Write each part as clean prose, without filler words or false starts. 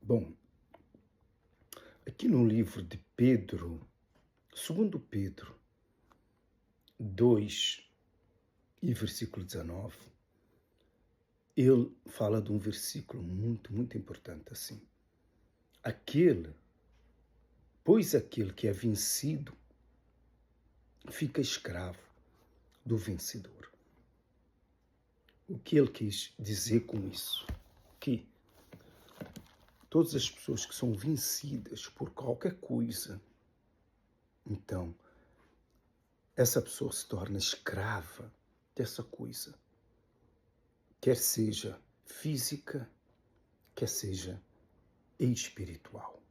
Bom, aqui no livro de Pedro, segundo Pedro 2 e versículo 19, ele fala de um versículo muito importante assim. Pois aquele que é vencido fica escravo do vencedor. O que ele quis dizer com isso? Que todas as pessoas que são vencidas por qualquer coisa, então, essa pessoa se torna escrava dessa coisa, quer seja física, quer seja espiritual.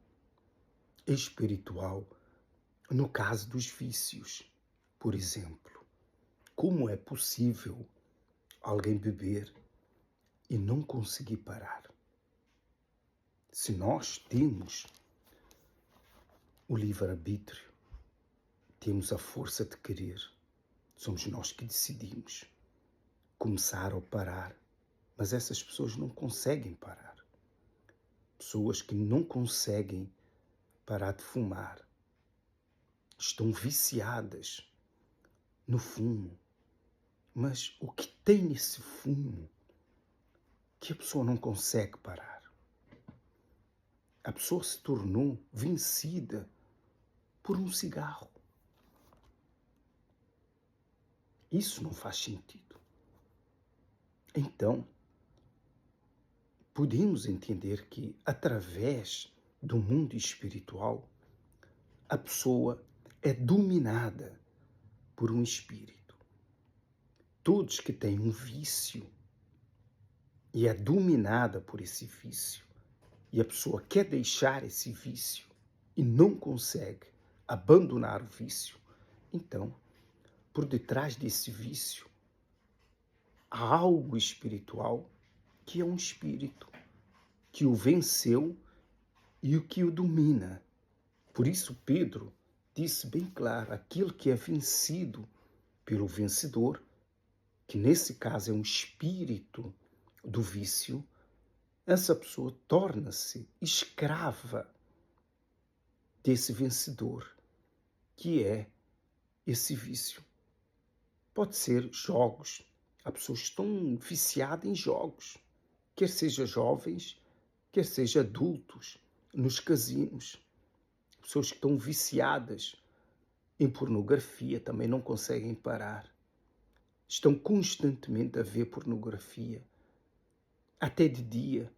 Espiritual, no caso dos vícios, por exemplo. Como é possível alguém beber e não conseguir parar? Se nós temos o livre-arbítrio, temos a força de querer, somos nós que decidimos começar ou parar, mas essas pessoas não conseguem parar. Pessoas que não conseguem parar de fumar, estão viciadas no fumo. Mas o que tem nesse fumo que a pessoa não consegue parar? A pessoa se tornou vencida por um cigarro. Isso não faz sentido. Então, podemos entender que, através do mundo espiritual, a pessoa é dominada por um espírito. Todos que têm um vício e é dominada por esse vício, e a pessoa quer deixar esse vício e não consegue abandonar o vício, então, por detrás desse vício, há algo espiritual que é um espírito que o venceu e o que o domina. Por isso Pedro disse bem claro, aquilo que é vencido pelo vencedor, que nesse caso é um espírito do vício, essa pessoa torna-se escrava desse vencedor, que é esse vício. Pode ser jogos. As pessoas estão viciadas em jogos, quer seja jovens, quer seja adultos, nos casinos. Pessoas que estão viciadas em pornografia também não conseguem parar. Estão constantemente a ver pornografia, até de dia,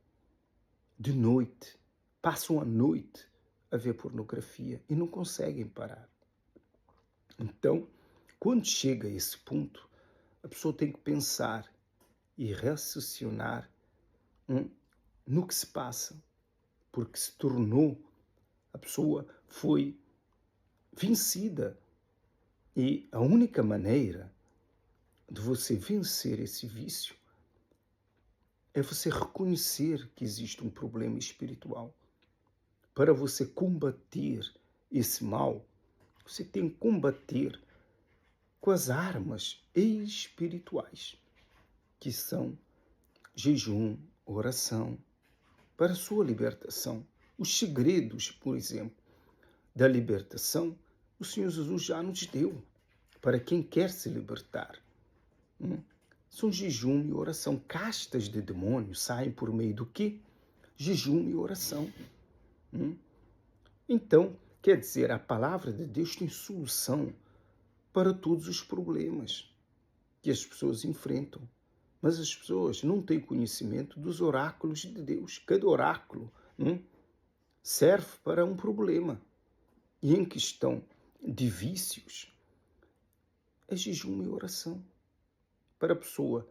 de noite. Passam a noite a ver pornografia e não conseguem parar. Então, quando chega a esse ponto, a pessoa tem que pensar e raciocinar no que se passa, porque se tornou, a pessoa foi vencida. E a única maneira de você vencer esse vício é você reconhecer que existe um problema espiritual. Para você combater esse mal, você tem que combater com as armas espirituais, que são jejum, oração, para a sua libertação. Os segredos, por exemplo, da libertação, o Senhor Jesus já nos deu para quem quer se libertar. São jejum e oração. Castas de demônios saem por meio do quê? Jejum e oração. Então, quer dizer, a palavra de Deus tem solução para todos os problemas que as pessoas enfrentam. Mas as pessoas não têm conhecimento dos oráculos de Deus. Cada oráculo serve para um problema. E em questão de vícios, é jejum e oração. Para a pessoa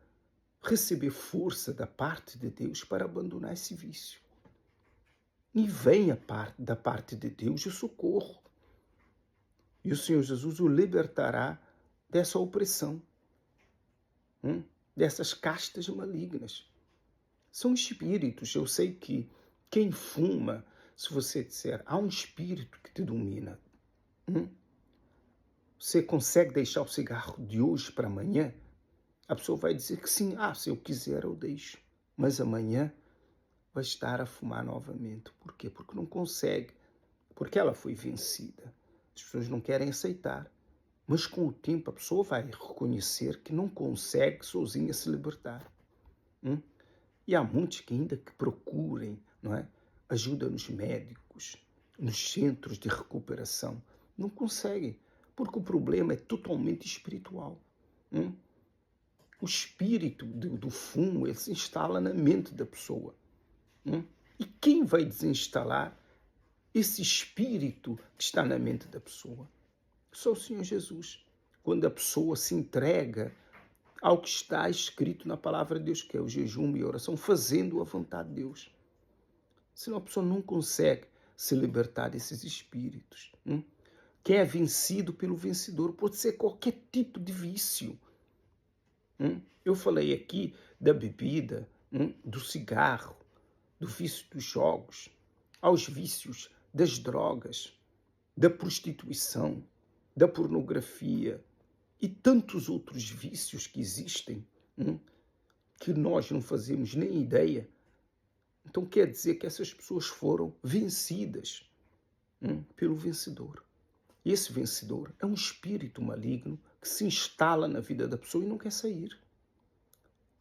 receber força da parte de Deus para abandonar esse vício. E vem da parte de Deus o socorro. E o Senhor Jesus o libertará dessa opressão, dessas castas malignas. São espíritos. Eu sei que quem fuma, se você disser, há um espírito que te domina. Você consegue deixar o cigarro de hoje para amanhã? A pessoa vai dizer que sim. Se eu quiser eu deixo. Mas amanhã vai estar a fumar novamente. Por quê? Porque não consegue, porque ela foi vencida. As pessoas não querem aceitar. Mas com o tempo a pessoa vai reconhecer que não consegue sozinha se libertar. E há muitos que ainda que procurem, não é, ajuda nos médicos, nos centros de recuperação, não conseguem, porque o problema é totalmente espiritual. O espírito do fumo, ele se instala na mente da pessoa. E quem vai desinstalar esse espírito que está na mente da pessoa? Só o Senhor Jesus. Quando a pessoa se entrega ao que está escrito na palavra de Deus, que é o jejum e a oração, fazendo a vontade de Deus. Senão a pessoa não consegue se libertar desses espíritos. Quem é vencido pelo vencedor pode ser qualquer tipo de vício. Eu falei aqui da bebida, do cigarro, do vício dos jogos, aos vícios das drogas, da prostituição, da pornografia e tantos outros vícios que existem, que nós não fazemos nem ideia. Então quer dizer que essas pessoas foram vencidas pelo vencedor. E esse vencedor é um espírito maligno que se instala na vida da pessoa e não quer sair.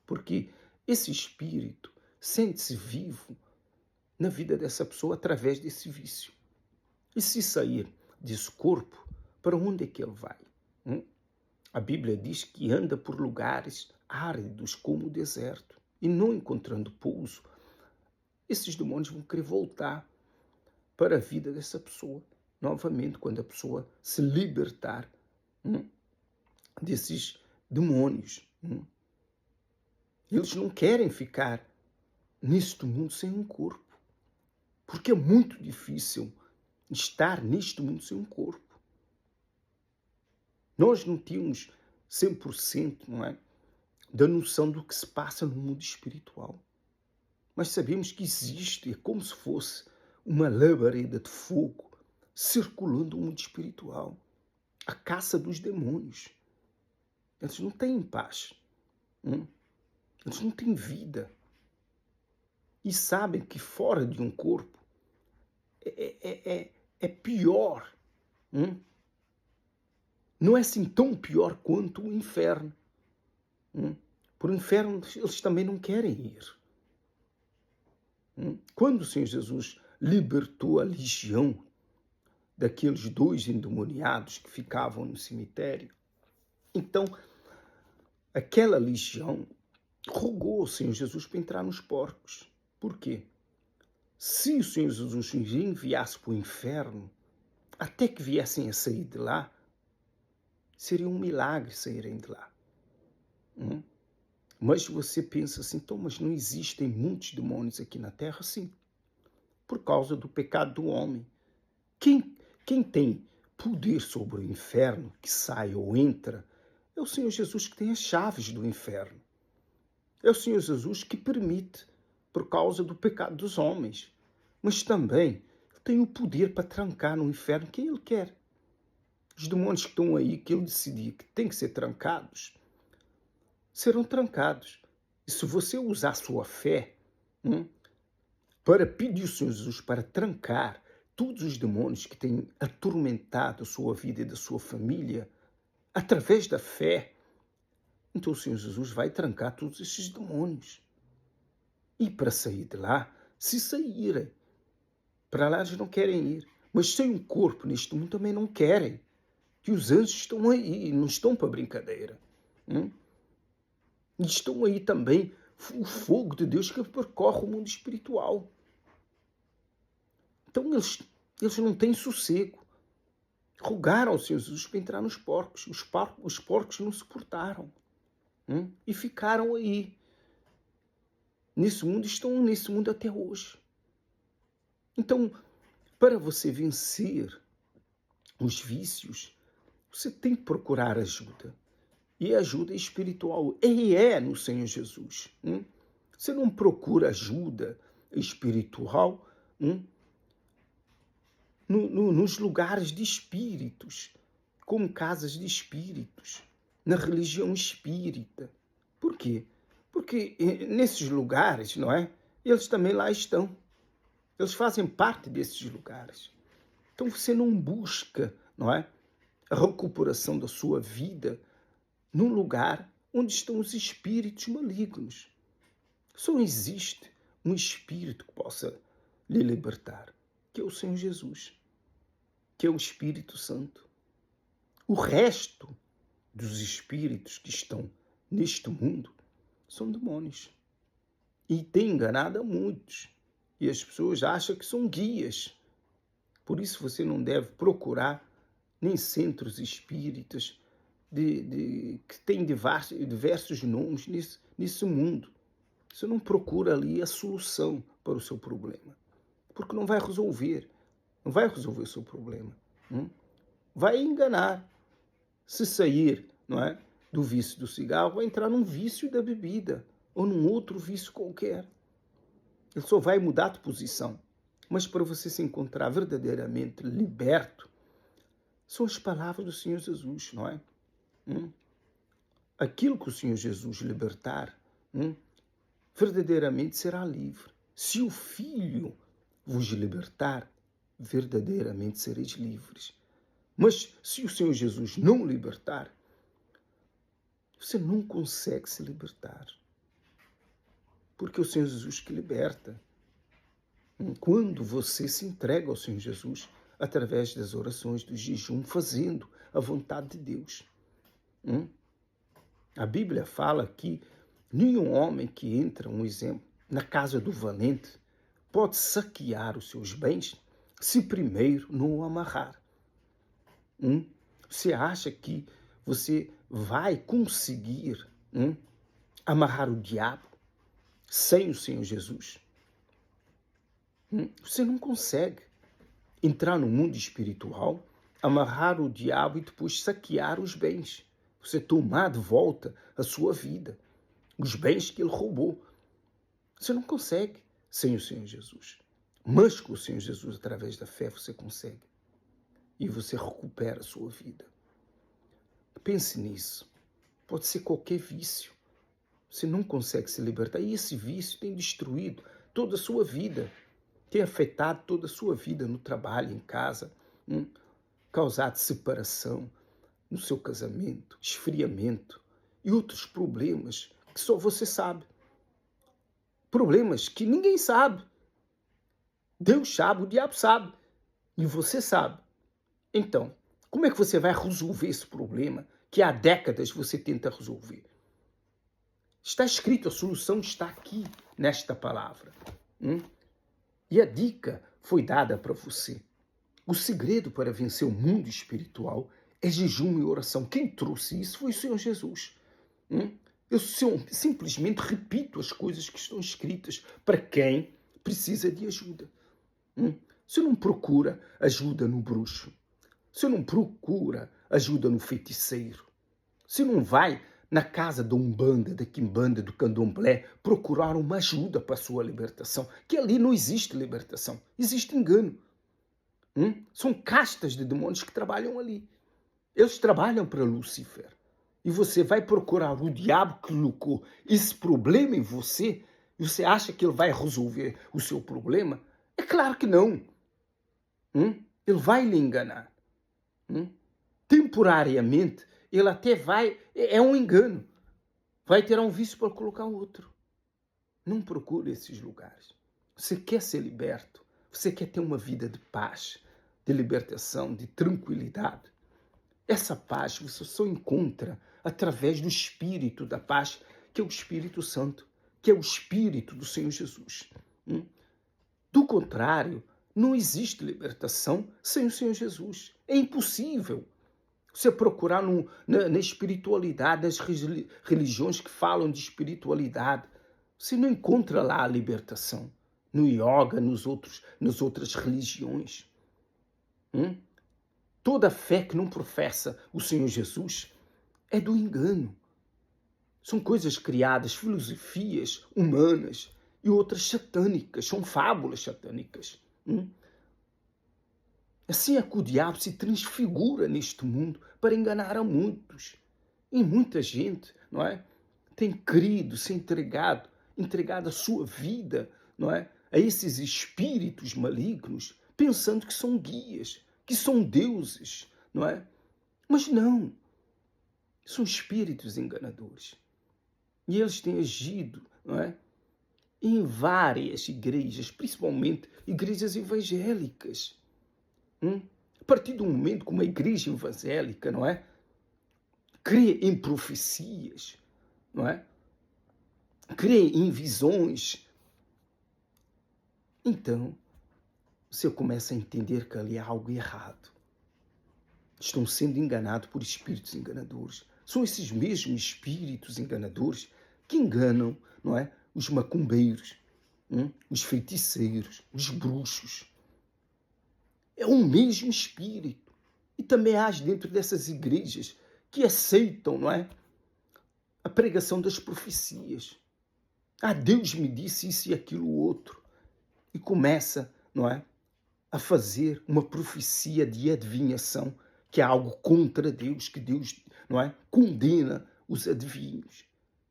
Porque esse espírito sente-se vivo na vida dessa pessoa através desse vício. E se sair desse corpo, para onde é que ele vai? A Bíblia diz que anda por lugares áridos como o deserto. E não encontrando pouso, esses demônios vão querer voltar para a vida dessa pessoa. Novamente, quando a pessoa se libertar desses demônios. Eles não querem ficar neste mundo sem um corpo. Porque é muito difícil estar neste mundo sem um corpo. Nós não tínhamos 100%, não é, da noção do que se passa no mundo espiritual. Mas sabemos que existe, é como se fosse uma labareda de fogo circulando o mundo espiritual. A caça dos demônios. Eles não têm paz. Eles não têm vida. E sabem que fora de um corpo é pior. Não é assim tão pior quanto o inferno. Por inferno eles também não querem ir. Quando o Senhor Jesus libertou a legião daqueles 2 endemoniados que ficavam no cemitério, então aquela legião rogou ao Senhor Jesus para entrar nos porcos. Por quê? Se o Senhor Jesus os enviasse para o inferno, até que viessem a sair de lá, seria um milagre saírem de lá. Mas você pensa assim, então, mas não existem muitos demônios aqui na Terra? Sim, por causa do pecado do homem. Quem tem poder sobre o inferno, que sai ou entra, é o Senhor Jesus que tem as chaves do inferno. É o Senhor Jesus que permite, por causa do pecado dos homens. Mas também tem o poder para trancar no inferno quem ele quer. Os demônios que estão aí, que ele decidir que têm que ser trancados, serão trancados. E se você usar a sua fé para pedir ao Senhor Jesus para trancar todos os demônios que têm atormentado a sua vida e da sua família, através da fé, então o Senhor Jesus vai trancar todos esses demônios. E para sair de lá, se saírem, para lá eles não querem ir. Mas sem um corpo neste mundo também não querem. Que os anjos estão aí, não estão para brincadeira. E estão aí também o fogo de Deus que percorre o mundo espiritual. Então eles não têm sossego. Rogaram ao Senhor Jesus para entrar nos porcos. Os porcos não suportaram. E ficaram aí. Nesse mundo, estão nesse mundo até hoje. Então, para você vencer os vícios, você tem que procurar ajuda. E ajuda espiritual. E é no Senhor Jesus. Você não procura ajuda espiritual nos lugares de espíritos, como casas de espíritos, na religião espírita. Por quê? Porque nesses lugares, não é? eles também lá estão. Eles fazem parte desses lugares. Então você não busca, não é, a recuperação da sua vida num lugar onde estão os espíritos malignos. Só existe um espírito que possa lhe libertar, que é o Senhor Jesus, que é o Espírito Santo. O resto dos espíritos que estão neste mundo são demônios. E tem enganado a muitos. E as pessoas acham que são guias. Por isso você não deve procurar nem centros espíritas que têm diversos nomes nesse mundo. Você não procura ali a solução para o seu problema. Porque não vai resolver. Não vai resolver o seu problema. Vai enganar. Se sair, não é, do vício do cigarro, vai entrar num vício da bebida ou num outro vício qualquer. Ele só vai mudar de posição. Mas para você se encontrar verdadeiramente liberto, são as palavras do Senhor Jesus, não é? Aquilo que o Senhor Jesus libertar, verdadeiramente será livre. Se o Filho vos libertar, verdadeiramente sereis livres. Mas se o Senhor Jesus não libertar, você não consegue se libertar. Porque é o Senhor Jesus que liberta. Quando você se entrega ao Senhor Jesus, através das orações, do jejum, fazendo a vontade de Deus. A Bíblia fala que nenhum homem que entra, um exemplo, na casa do valente, pode saquear os seus bens se primeiro não o amarrar. Você acha que você vai conseguir amarrar o diabo sem o Senhor Jesus? Você não consegue entrar no mundo espiritual, amarrar o diabo e depois saquear os bens. Você tomar de volta a sua vida, os bens que ele roubou. Você não consegue sem o Senhor Jesus. Mas com o Senhor Jesus, através da fé, você consegue. E você recupera a sua vida. Pense nisso. Pode ser qualquer vício. Você não consegue se libertar. E esse vício tem destruído toda a sua vida. Tem afetado toda a sua vida no trabalho, em casa. Causado separação no seu casamento, esfriamento e outros problemas que só você sabe. Problemas que ninguém sabe. Deus sabe, o diabo sabe. E você sabe. Então, como é que você vai resolver esse problema que há décadas você tenta resolver? Está escrito, a solução está aqui, nesta palavra. E a dica foi dada para você. O segredo para vencer o mundo espiritual é jejum e oração. Quem trouxe isso foi o Senhor Jesus. Eu simplesmente repito as coisas que estão escritas para quem precisa de ajuda. Você não procura ajuda no bruxo. Você não procura ajuda no feiticeiro. Você não vai na casa da Umbanda, da Quimbanda, do Candomblé procurar uma ajuda para a sua libertação. Que ali não existe libertação. Existe engano. São castas de demônios que trabalham ali. Eles trabalham para Lúcifer. E você vai procurar o diabo que colocou esse problema em você e você acha que ele vai resolver o seu problema? É claro que não. Ele vai lhe enganar. Temporariamente, ele até vai... É um engano. Vai ter um vício para colocar outro. Não procure esses lugares. Você quer ser liberto. Você quer ter uma vida de paz, de libertação, de tranquilidade. Essa paz você só encontra através do Espírito da paz, que é o Espírito Santo, que é o Espírito do Senhor Jesus. Do contrário, não existe libertação sem o Senhor Jesus. É impossível. Você procurar na espiritualidade, nas religiões que falam de espiritualidade, você não encontra lá a libertação. No yoga, nas outras religiões. Toda fé que não professa o Senhor Jesus é do engano. São coisas criadas, filosofias humanas e outras satânicas, são fábulas satânicas. Assim é que o diabo se transfigura neste mundo para enganar a muitos. E muita gente, não é, tem crido, se entregado a sua vida, não é? A esses espíritos malignos, pensando que são guias, que são deuses, não é? Mas não, são espíritos enganadores. E eles têm agido, não é? Em várias igrejas, principalmente igrejas evangélicas. A partir do momento que uma igreja evangélica, não é? Crê em profecias, não é? Crê em visões. Então, você começa a entender que ali há algo errado. Estão sendo enganados por espíritos enganadores. São esses mesmos espíritos enganadores que enganam, não é? Os macumbeiros, os feiticeiros, os bruxos. É o mesmo espírito. E também há dentro dessas igrejas que aceitam, não é? A pregação das profecias. Ah, Deus me disse isso e aquilo outro. E começa, não é? A fazer uma profecia de adivinhação, que é algo contra Deus, que Deus, não é? Condena os adivinhos.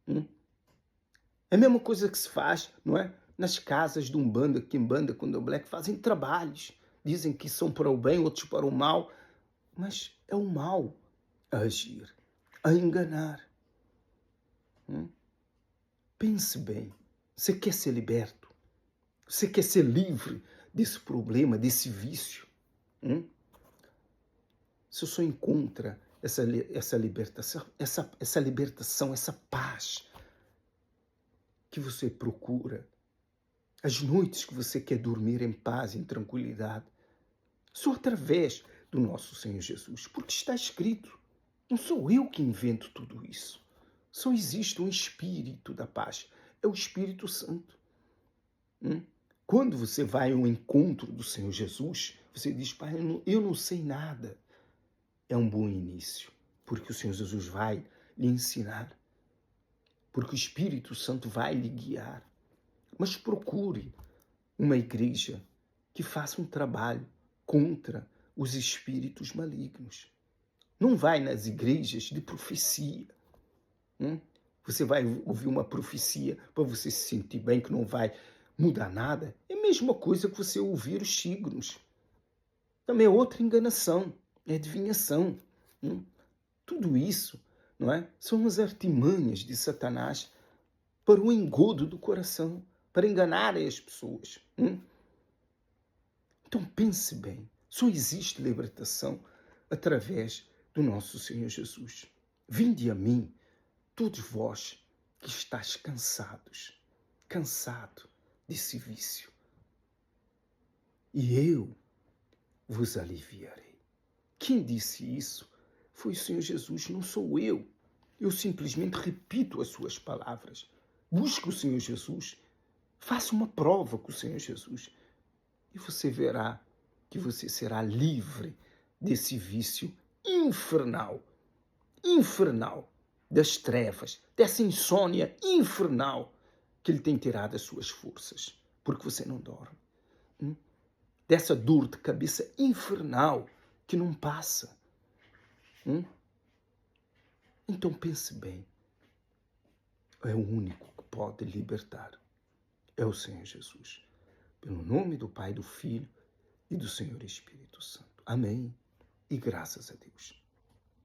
É a mesma coisa que se faz, não é? Nas casas de Umbanda, Quimbanda, Candomblé, fazem trabalhos. Dizem que são para o bem, outros para o mal. Mas é o mal a agir, a enganar. Pense bem. Você quer ser liberto? Você quer ser livre desse problema, desse vício? Você só encontra essa libertação, essa paz que você procura, as noites que você quer dormir em paz, em tranquilidade, só através do nosso Senhor Jesus. Porque está escrito, não sou eu que invento tudo isso. Só existe um Espírito da paz, é o Espírito Santo. Quando você vai ao encontro do Senhor Jesus, você diz, Pai, eu não sei nada. É um bom início, porque o Senhor Jesus vai lhe ensinar, porque o Espírito Santo vai lhe guiar. Mas procure uma igreja que faça um trabalho contra os espíritos malignos. Não vai nas igrejas de profecia. Você vai ouvir uma profecia para você se sentir bem, que não vai mudar nada. É a mesma coisa que você ouvir os signos. Também é outra enganação, é adivinhação. Tudo isso, não é? São as artimanhas de Satanás para o engodo do coração, para enganar as pessoas. Então pense bem, só existe libertação através do nosso Senhor Jesus. Vinde a mim, todos vós que estáis cansado desse vício, e eu vos aliviarei. Quem disse isso foi o Senhor Jesus, não sou eu. Eu simplesmente repito as suas palavras. Busque o Senhor Jesus, faça uma prova com o Senhor Jesus e você verá que você será livre desse vício infernal das trevas, dessa insônia infernal que ele tem tirado as suas forças, porque você não dorme. Dessa dor de cabeça infernal que não passa. Então pense bem. É o único que pode libertar. É o Senhor Jesus. Pelo nome do Pai, do Filho e do Senhor Espírito Santo. Amém. E graças a Deus.